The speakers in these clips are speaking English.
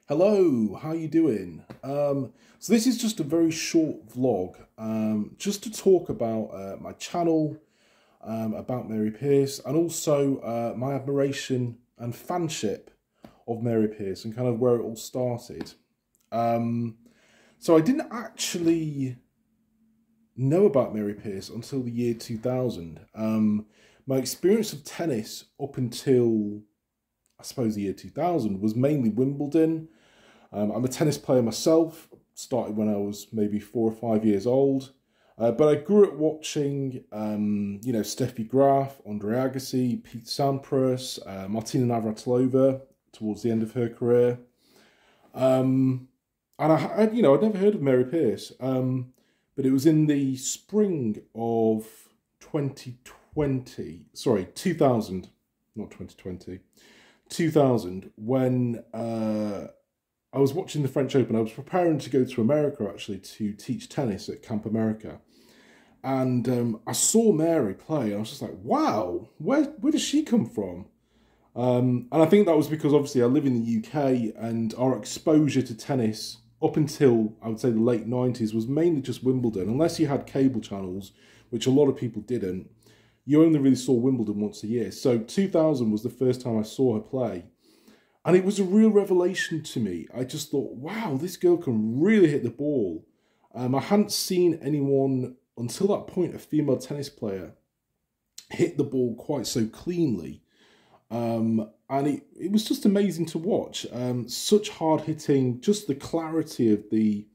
Hello, how you doing? So this is just a very short vlog, just to talk about my channel, about Mary Pierce, and also my admiration and fanship of Mary Pierce and kind of where it all started. So I didn't actually know about Mary Pierce until the year 2000. My experience of tennis up until, I suppose, the year 2000 was mainly Wimbledon. I'm a tennis player myself, started when I was maybe 4 or 5 years old. But I grew up watching, Steffi Graf, Andre Agassi, Pete Sampras, Martina Navratilova towards the end of her career. And I'd never heard of Mary Pierce. But it was in the spring of 2000, not 2020, 2000, when I was watching the French Open. I was preparing to go to America, actually, to teach tennis at Camp America. And I saw Mary play, and I was just like, wow, where does she come from? And I think that was because, obviously, I live in the UK, and our exposure to tennis up until, I would say, the late 90s was mainly just Wimbledon. Unless you had cable channels, which a lot of people didn't, you only really saw Wimbledon once a year. So 2000 was the first time I saw her play. And it was a real revelation to me. I just thought, wow, this girl can really hit the ball. I hadn't seen anyone, until that point, a female tennis player, hit the ball quite so cleanly. And it was just amazing to watch. Such hard hitting, just the clarity of the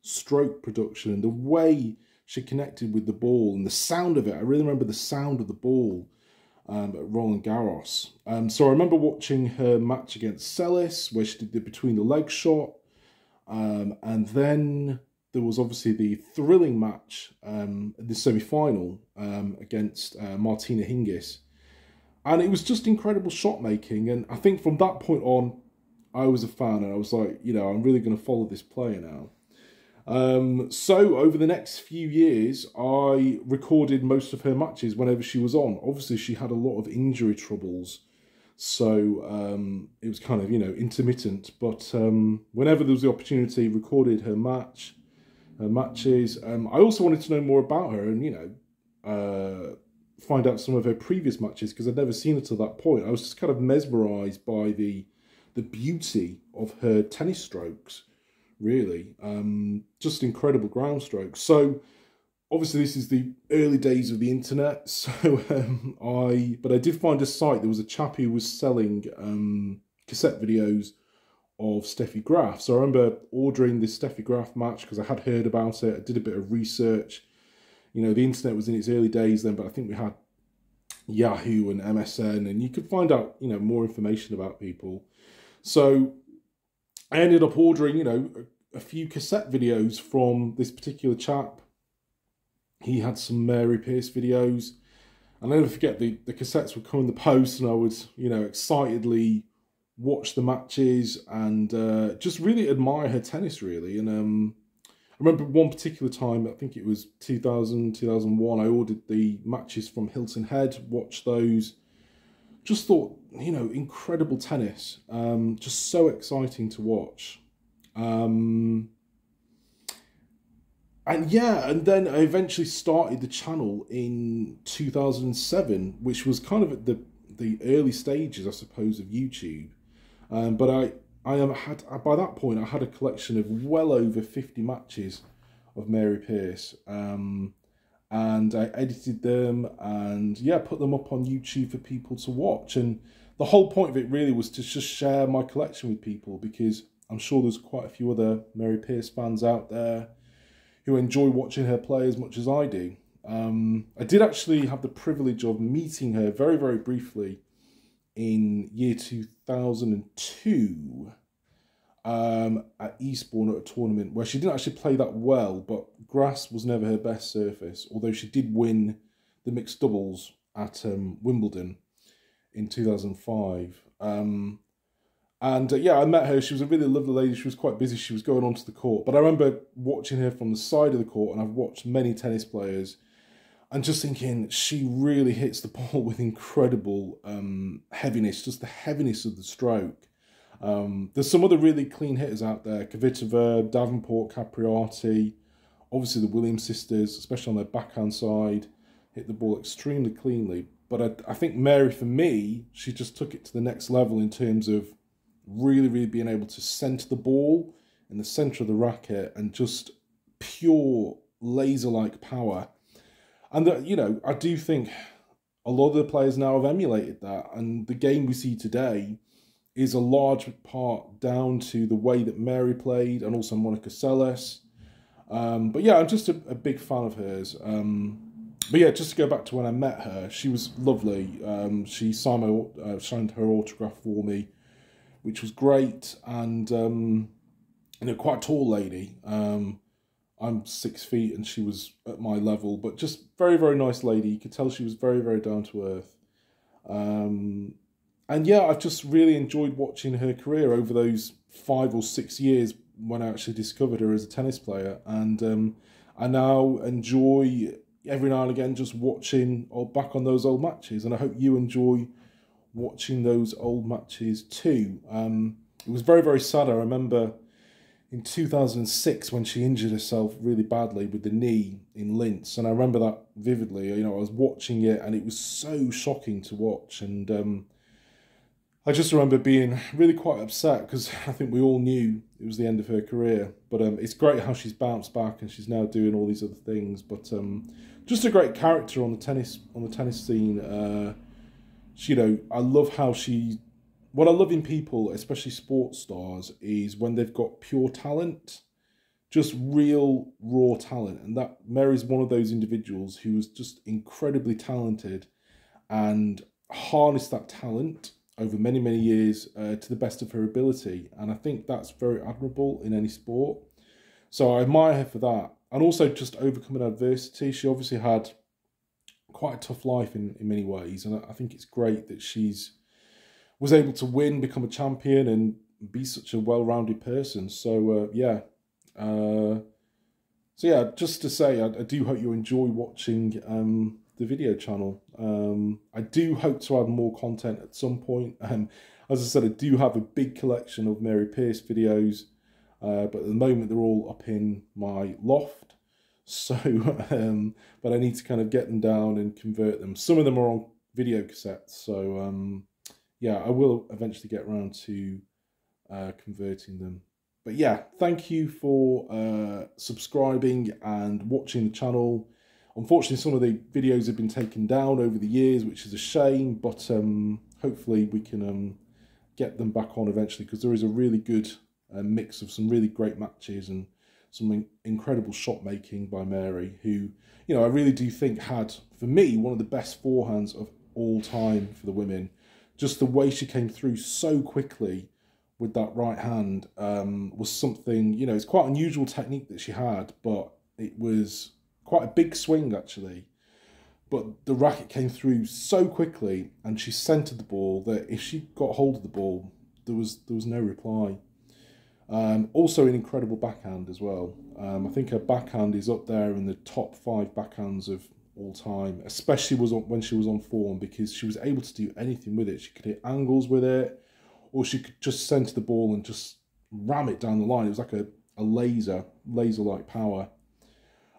stroke production and the way she connected with the ball and the sound of it. I really remember the sound of the ball at Roland Garros. So I remember watching her match against Celis, where she did the between the leg shot. And then there was obviously the thrilling match, the semi-final against Martina Hingis. And it was just incredible shot making. And I think from that point on, I was a fan. And I was like, I'm really going to follow this player now. So over the next few years, I recorded most of her matches whenever she was on. Obviously, she had a lot of injury troubles. So it was kind of, intermittent. But whenever there was the opportunity, recorded her matches. I also wanted to know more about her and, find out some of her previous matches, because I'd never seen her till that point. I was just kind of mesmerised by the beauty of her tennis strokes, really. Just incredible ground strokes. So obviously this is the early days of the internet. So but I did find a site. There was a chap who was selling cassette videos of Steffi Graf. So I remember ordering this Steffi Graf match because I had heard about it. I did a bit of research. The internet was in its early days then, but I think we had Yahoo and MSN, and you could find out, more information about people. So I ended up ordering, a few cassette videos from this particular chap. He had some Mary Pierce videos. And I'll never forget, the cassettes would come in the post, and I would, excitedly watch the matches and just really admire her tennis, really. And I remember one particular time, I think it was 2000, 2001, I ordered the matches from Hilton Head, watched those. Just thought, incredible tennis. Just so exciting to watch. And then I eventually started the channel in 2007, which was kind of at the early stages, I suppose, of YouTube. But by that point, I had a collection of well over 50 matches of Mary Pierce. And I edited them and, put them up on YouTube for people to watch. And the whole point of it really was to just share my collection with people, because I'm sure there's quite a few other Mary Pierce fans out there who enjoy watching her play as much as I do. I did actually have the privilege of meeting her very, very briefly in year 2002 at Eastbourne at a tournament where she didn't actually play that well, but grass was never her best surface, although she did win the mixed doubles at Wimbledon in 2005. I met her. She was a really lovely lady. She was quite busy. She was going onto the court. But I remember watching her from the side of the court, and I've watched many tennis players, and just thinking she really hits the ball with incredible heaviness, just the heaviness of the stroke. There's some other really clean hitters out there. Kvitova, Davenport, Capriati, obviously the Williams sisters, especially on their backhand side, hit the ball extremely cleanly. But I think Mary, for me, she just took it to the next level in terms of really, really being able to centre the ball in the centre of the racket and just pure laser-like power. And that, you know, I do think a lot of the players now have emulated that, and the game we see today is a large part down to the way that Mary played and also Monica Seles. But yeah, I'm just a big fan of hers. But yeah, just to go back to when I met her, she was lovely. She signed her autograph for me, which was great. And you know, quite a tall lady. I'm 6 feet and she was at my level, but just very, very nice lady. You could tell she was very, very down to earth. And yeah, I've just really enjoyed watching her career over those 5 or 6 years when I actually discovered her as a tennis player. And I now enjoy every now and again just watching back on those old matches. And I hope you enjoy watching those old matches too. It was very, very sad. I remember in 2006 when she injured herself really badly with the knee in Linz. And I remember that vividly. You know, I was watching it and it was so shocking to watch. And I just remember being really quite upset because I think we all knew it was the end of her career. But it's great how she's bounced back and she's now doing all these other things. But just a great character on the tennis scene. You know, I love how what I love in people, especially sports stars, is when they've got pure talent, just real raw talent. And that Mary's one of those individuals who was just incredibly talented and harnessed that talent over many, many years to the best of her ability. And I think that's very admirable in any sport. So I admire her for that. And also just overcoming adversity. She obviously had quite a tough life in many ways. And I think it's great that was able to win, become a champion, and be such a well-rounded person. So yeah. So yeah, just to say, I do hope you enjoy watching the video channel. I do hope to add more content at some point. As I said, I do have a big collection of Mary Pierce videos, but at the moment they're all up in my loft. So, but I need to kind of get them down and convert them. Some of them are on video cassettes. So yeah, I will eventually get around to converting them. But yeah, thank you for subscribing and watching the channel. Unfortunately, some of the videos have been taken down over the years, which is a shame, but hopefully we can get them back on eventually, because there is a really good mix of some really great matches and some incredible shot making by Mary, who, you know, I really do think had, for me, one of the best forehands of all time for the women. Just the way she came through so quickly with that right hand was something, you know, it's quite an unusual technique that she had, but it was quite a big swing actually. But the racket came through so quickly and she centered the ball that if she got hold of the ball, there was no reply. Also an incredible backhand as well. I think her backhand is up there in the top 5 backhands of all time, especially when she was on form, because she was able to do anything with it. She could hit angles with it, or she could just center the ball and just ram it down the line. It was like a laser-like power.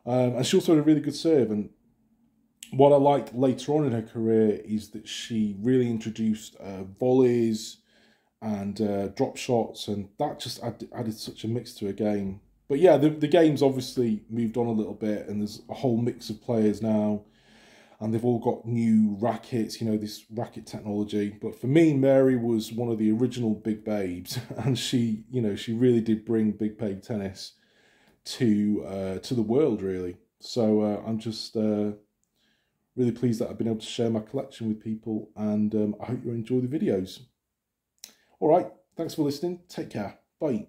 And she also had a really good serve. And what I liked later on in her career is that she really introduced volleys and drop shots, and that just added such a mix to her game. But yeah, the game's obviously moved on a little bit, and there's a whole mix of players now, and they've all got new rackets, you know, this racket technology. But for me, Mary was one of the original big babes, and she, you know, she really did bring big babe tennis to the world, really. So I'm just really pleased that I've been able to share my collection with people, and I hope you enjoy the videos. All right, thanks for listening. Take care. Bye.